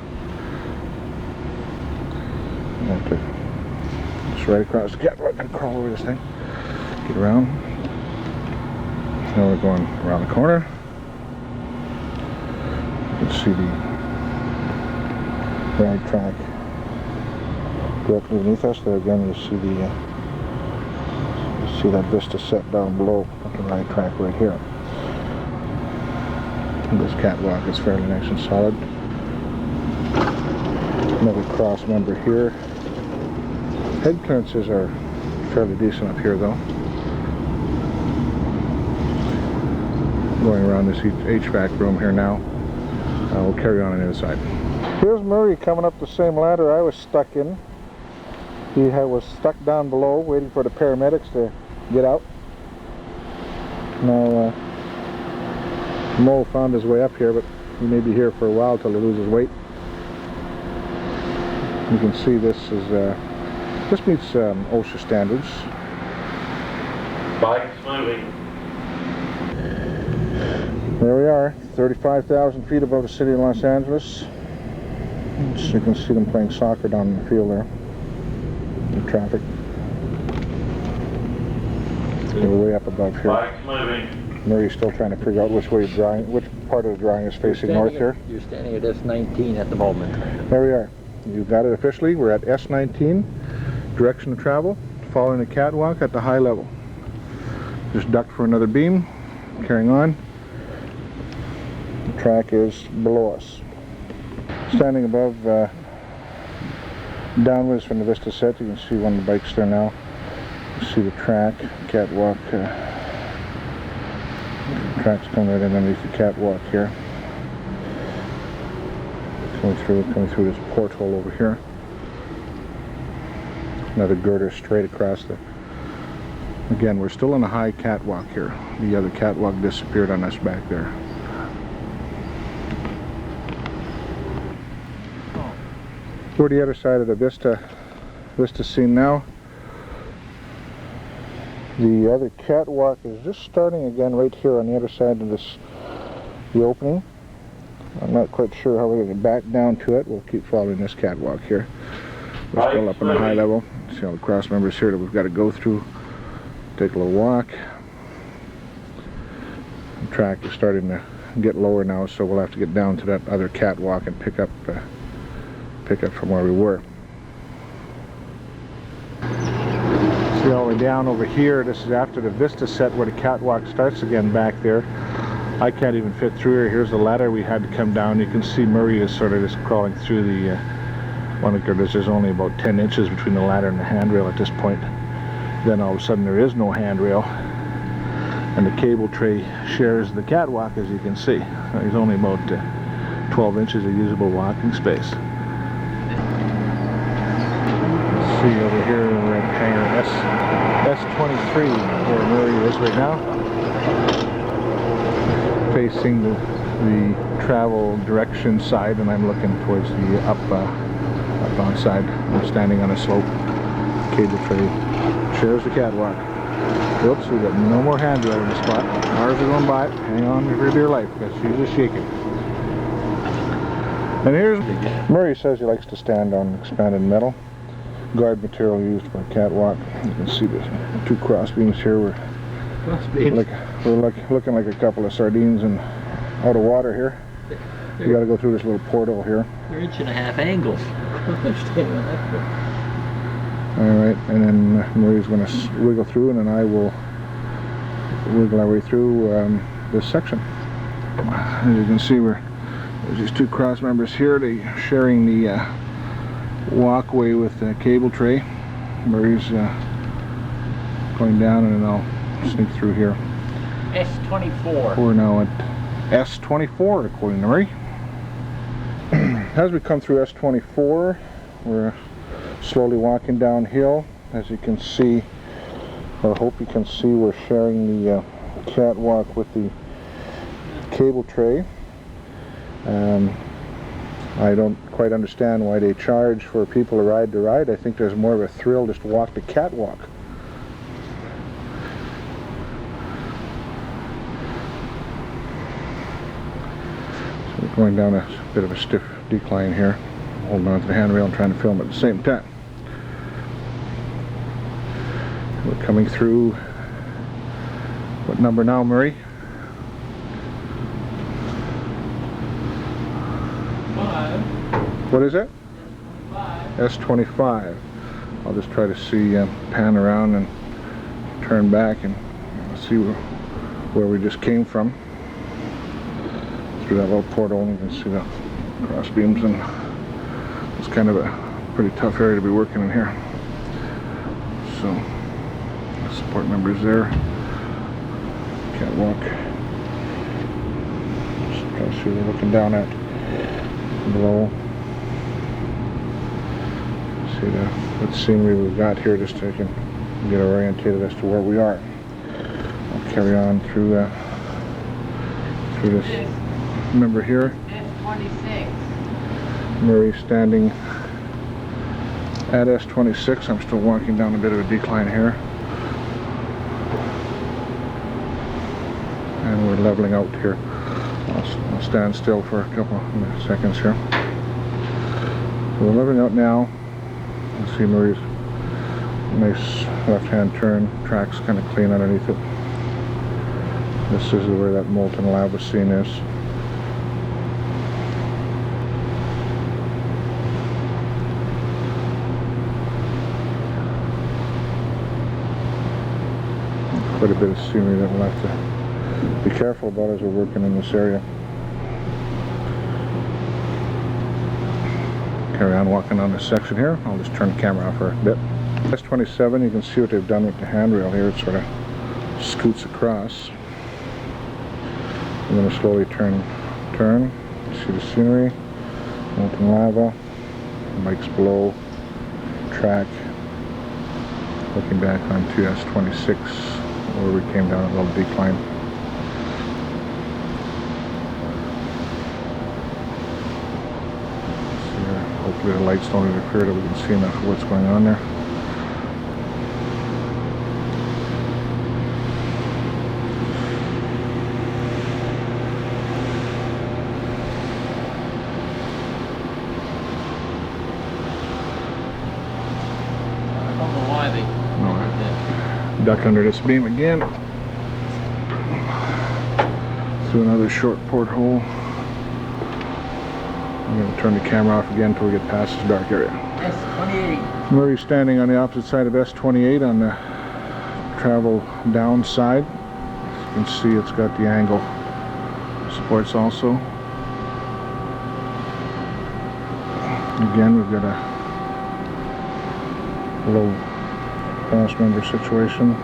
Just right across the catwalk and crawl over this thing. Get around. Now we're going around the corner. You can see the ride track directly beneath us. There again, you see that Vista Set down below. The ride track right here. And this catwalk is fairly nice and solid. Another cross member here. Head clearances are fairly decent up here, though. Going around this HVAC room here now. We'll carry on the other side. Here's Murray coming up the same ladder I was stuck in. He was stuck down below waiting for the paramedics to get out. Now Mo found his way up here, but he may be here for a while till he loses weight. You can see this meets OSHA standards. Bike's moving. There we are, 35,000 feet above the city of Los Angeles. So you can see them playing soccer down in the field there. The traffic. We're way up above here. Bike's moving. Murray's still trying to figure out which part of the drawing is facing north here. You're standing at S19 at the moment. There we are. You got it officially. We're at S19. Direction of travel, following the catwalk at the high level. Just ducked for another beam. Carrying on. The track is below us. Standing above, downwards from the Vista set, you can see one of the bikes there now. You see the track, catwalk. Track's coming right in underneath the catwalk here. Coming through this porthole over here. Another girder straight across the. Again, we're still on a high catwalk here. The other catwalk disappeared on us back there. We're the other side of the Vista scene now. The other catwalk is just starting again right here on the other side of the opening. I'm not quite sure how we're going to back down to it. We'll keep following this catwalk here. We're still up on the high level. See all the cross members here that we've got to go through. Take a little walk. The track is starting to get lower now, so we'll have to get down to that other catwalk and pick up from where we were. See all the way down over here. This is after the Vista set where the catwalk starts again back there. I can't even fit through here. Here's the ladder we had to come down. You can see Murray is sort of just crawling through the one. There's only about 10 inches between the ladder and the handrail at this point. Then all of a sudden there is no handrail, and the cable tray shares the catwalk, as you can see. There's only about 12 inches of usable walking space. See over here we're at hangar S23 where Murray is right now, facing the travel direction side, and I'm looking towards the upbound side. I'm standing on a slope. Cable tray shares the catwalk. Whoops, we've got no more handrail in the spot. Cars are going by. Hang on for dear life because she's just shaking. And here's Murray says he likes to stand on expanded metal. Guard material used for a catwalk. You can see the two cross beams here. We're looking like a couple of sardines and out of water here. You got to go through this little portal here. They're 1.5 inch angles. Alright, and then Murray's going to wiggle through, and then I will wiggle our way through this section. As you can see, there's these two cross members here. They're sharing the walkway with the cable tray. Murray's going down, and then I'll sneak through here. S24. We're now at S24 according to Murray. As we come through S24, we're slowly walking downhill. As you can see, or hope you can see, we're sharing the catwalk with the cable tray. I don't quite understand why they charge for people to ride the ride. I think there's more of a thrill just to walk the catwalk. So we're going down a bit of a stiff decline here, holding on to the handrail and trying to film at the same time. We're coming through, what number now, Murray? 5. What is it? 5. S25. I'll just try to see, pan around and turn back and see where we just came from. Through that little portal, you can see the cross beams, and it's kind of a pretty tough area to be working in here. So, the support members there. Catwalk. Just trying to see what we're looking down at below. See what scenery we've got here, just so I can get orientated as to where we are. I'll carry on through this. Remember here, S26. Murray standing at S26. I'm still walking down a bit of a decline here, and we're leveling out here. I'll stand still for a couple of seconds here. So we're leveling out now. Let's see, Murray's Nice left-hand turn. Track's kind of clean underneath it. This is where that molten lava scene is. Quite a bit of scenery that we'll have to be careful about as we're working in this area. Carry on walking on this section here. I'll just turn the camera off for a bit. S27, you can see what they've done with the handrail here. It sort of scoots across. I'm going to slowly turn. See the scenery, molten lava, bikes below, track. Looking back onto S26, where we came down a little decline. See here, hopefully the lights don't interfere that we can see enough of what's going on there. Duck under this beam again, through another short porthole. I'm going to turn the camera off again until we get past this dark area. S28. Murray's standing on the opposite side of S28 on the travel down side. As you can see, it's got the angle supports also. Again, we've got a low pass member situation.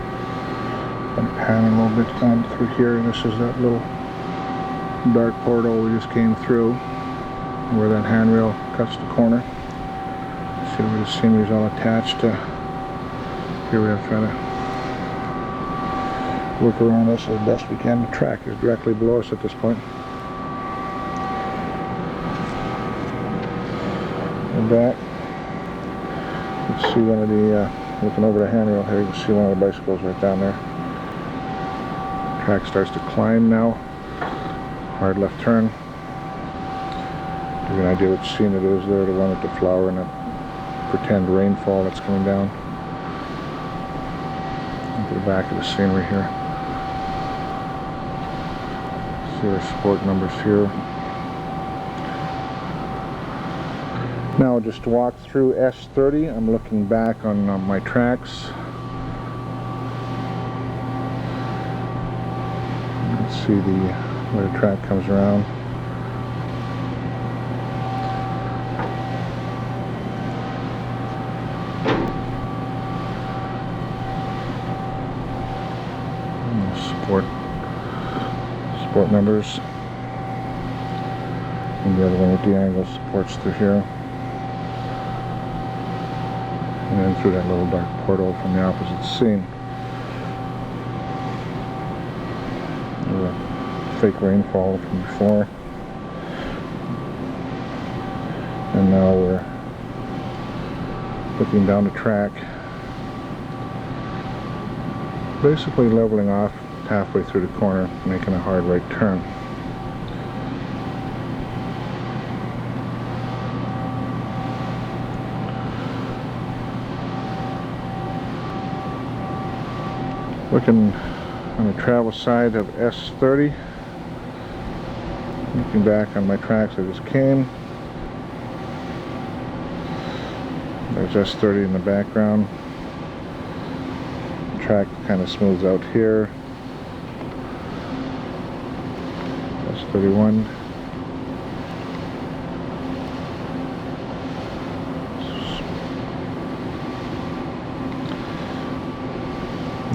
I'm panning a little bit down through here, and this is that little dark portal we just came through, where that handrail cuts the corner. See where the scenery is all attached to. Here we have to try to work around this as best we can. The track is directly below us at this point. And back, let's see one of the looking over the handrail here, you can see one of the bicycles right down there. Track starts to climb now. Hard left turn. Give you an idea what scene it is there, the one with the flower and that pretend rainfall that's coming down. Into the back of the scenery here. See our support numbers here. Now just to walk through S30, I'm looking back on my tracks. Let's see where the track comes around. Support numbers. And the other one with the angle supports through here. And then through that little dark portal from the opposite scene. There's a fake rainfall from before. And now we're looking down the track, basically leveling off halfway through the corner, making a hard right turn. Looking on the travel side of S30, looking back on my tracks I just came. There's S30 in the background. The track kind of smooths out here. S31.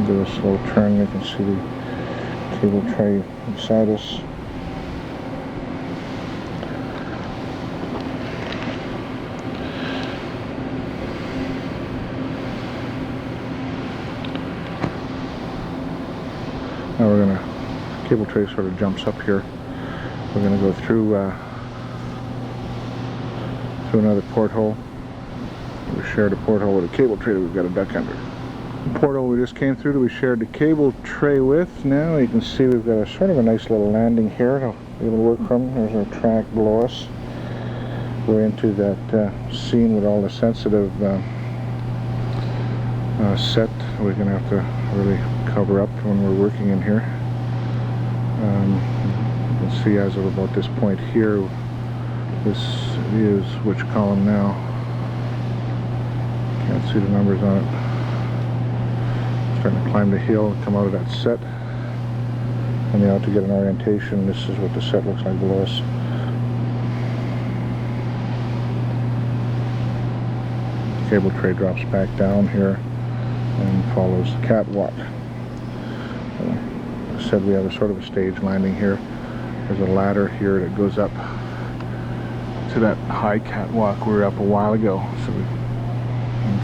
Do a slow turn, you can see the cable tray beside us. Now we're gonna, cable tray sort of jumps up here. We're gonna go through another porthole. We shared a porthole with a cable tray that we've got a duck under. The portal we just came through that we shared the cable tray with. Now you can see we've got a sort of a nice little landing here to be able to work from. There's our track below us. We're into that scene with all the sensitive set. We're going to have to really cover up when we're working in here. You can see as of about this point here, this is which column now? Can't see the numbers on it. Starting to climb the hill, come out of that set. And now to get an orientation, this is what the set looks like below us. Cable tray drops back down here and follows the catwalk. I said we have a sort of a stage landing here. There's a ladder here that goes up to that high catwalk we were up a while ago. So it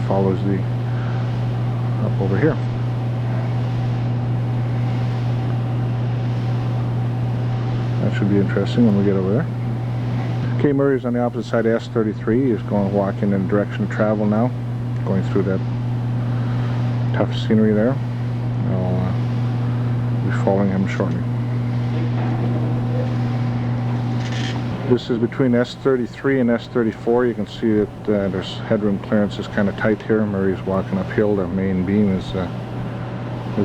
follows the up over here. That should be interesting when we get over there. Okay, Murray's on the opposite side of S33. He's going walking in the direction of travel now, going through that tough scenery there. I'll be following him shortly. This is between S33 and S34. You can see that there's headroom clearance is kind of tight here. Murray's walking uphill. The main beam is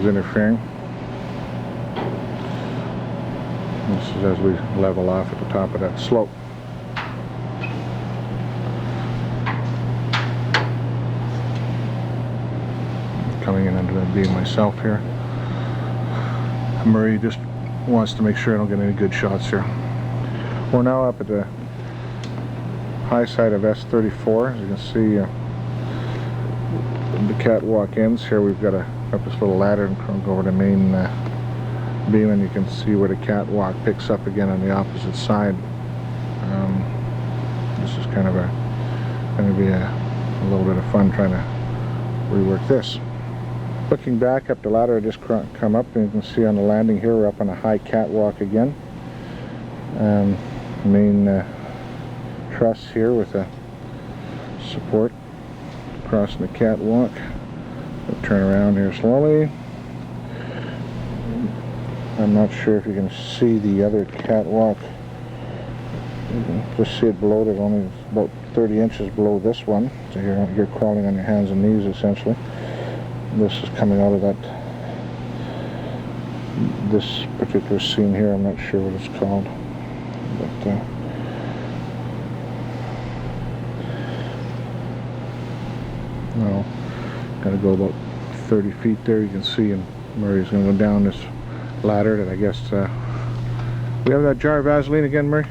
interfering. This is as we level off at the top of that slope. Coming in under that beam myself here. Murray just wants to make sure I don't get any good shots here. We're now up at the high side of S34. As you can see, the catwalk ends here. We've got up this little ladder and go over the main beam, and you can see where the catwalk picks up again on the opposite side. This is kind of going to be a little bit of fun trying to rework this. Looking back up the ladder, I just come up, and you can see on the landing here we're up on a high catwalk again. Main truss here with a support crossing the catwalk. We'll turn around here slowly. I'm not sure if you can see the other catwalk. You can just see it below. There's only about 30 inches below this one. So you're crawling on your hands and knees essentially. This is coming out of this particular scene here. I'm not sure what it's called. But no, gotta go about 30 feet there. You can see, and Murray's gonna go down this ladder that I guess we have that jar of Vaseline again, Murray.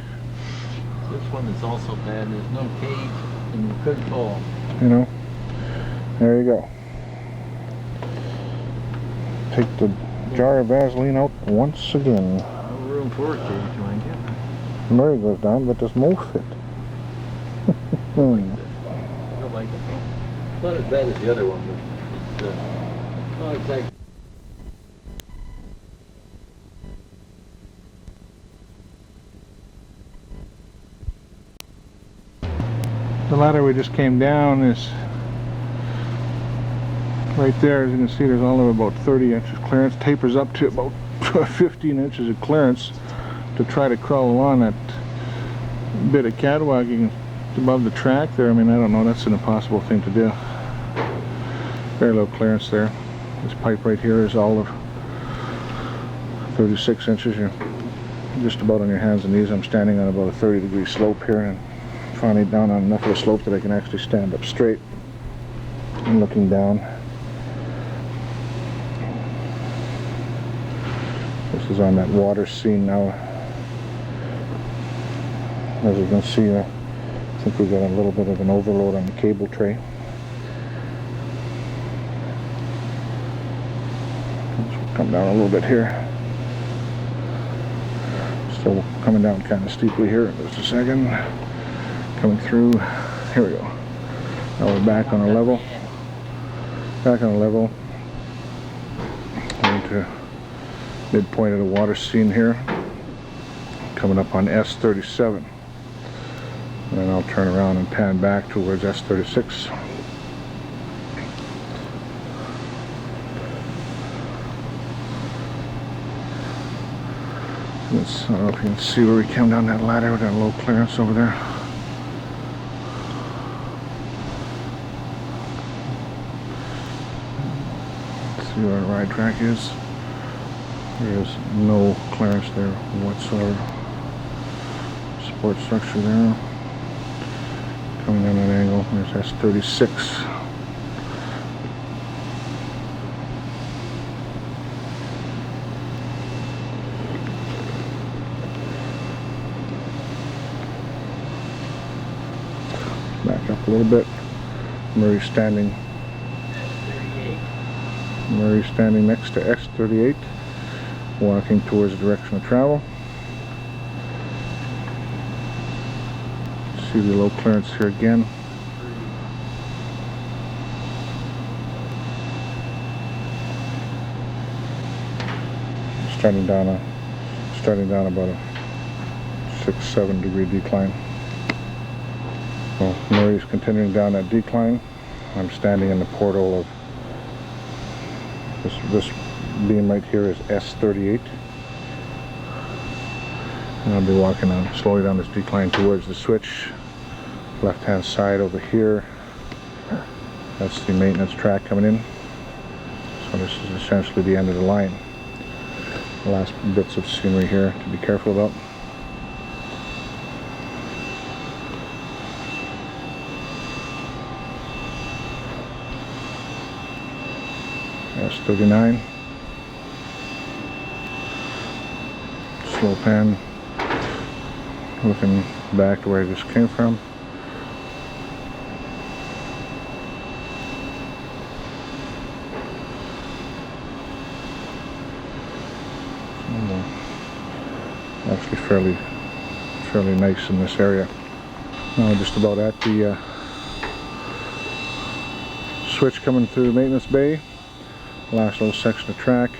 This one is also bad. There's no cage and you could fall. You know, there you go. Take the jar of Vaseline out once again. No room for a cage, mind you. Murray goes down, but there's no fit. I don't like it. Not as bad as the other one, but it's not exactly. The ladder we just came down is right there. As you can see, there's only about 30 inches clearance. Tapers up to about 15 inches of clearance to try to crawl along that bit of catwalk. You can above the track there. I mean, I don't know. That's an impossible thing to do. Very low clearance there. This pipe right here is all of 36 inches. You're just about on your hands and knees. I'm standing on about a 30-degree slope here, and finally down on enough of a slope that I can actually stand up straight and looking down. This is on that water scene now. As you can see, I think we've got a little bit of an overload on the cable tray. Let's come down a little bit here. Still coming down kind of steeply here in just a second. Coming through. Here we go. Now we're back on a level. Back on a level. Into midpoint of the water scene here. Coming up on S37. And then I'll turn around and pan back towards S36. I don't know if you can see where we came down that ladder. We got a low clearance over there. see where the ride track is. There is no clearance there whatsoever. Support structure there. Coming down at an angle, there's S36. Back up a little bit. Murray's standing next to S38, walking towards the direction of travel. See the low clearance here again. Starting down about a 6-7 degree decline. Well, Murray's continuing down that decline. I'm standing in the portal of this beam right here is S38. And I'll be walking slowly down this decline towards the switch. Left hand side over here. That's the maintenance track coming in. So this is essentially the end of the line. The last bits of scenery here to be careful about. S39. Slow pan. Looking back to where I just came from. Actually fairly nice in this area. Now just about at the switch coming through the maintenance bay. Last little section of track.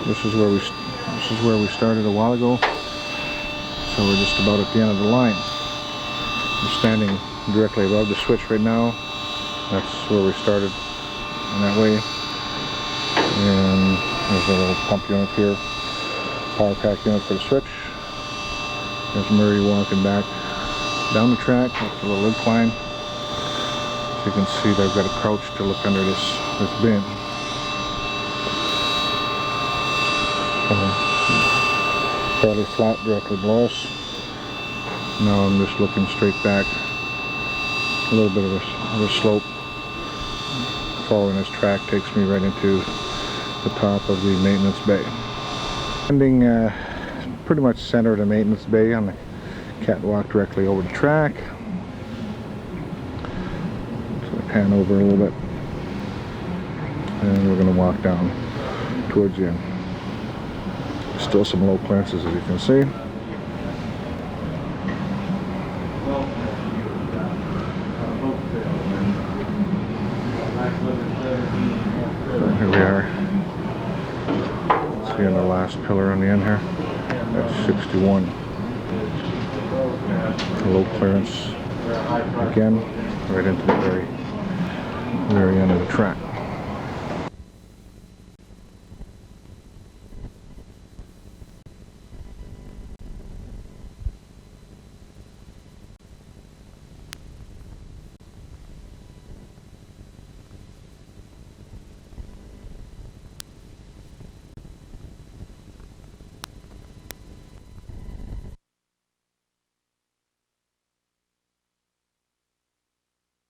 This is where we started a while ago. So we're just about at the end of the line. I'm standing directly above the switch right now. That's where we started in that way. And there's a little pump unit here. Power pack unit for the switch. There's Murray walking back down the track. That's a little incline. As you can see, they've got to crouch to look under this bin. Fairly flat directly below us. Now I'm just looking straight back. A little bit of a slope. Following this track takes me right into the top of the maintenance bay. Ending pretty much center of the maintenance bay on the catwalk directly over the track. So I pan over a little bit. And we're going to walk down towards the end. Still some low clearances, as you can see. So here we are. See on the last pillar on the end here. That's 61. Low clearance again, right into the very end of the track.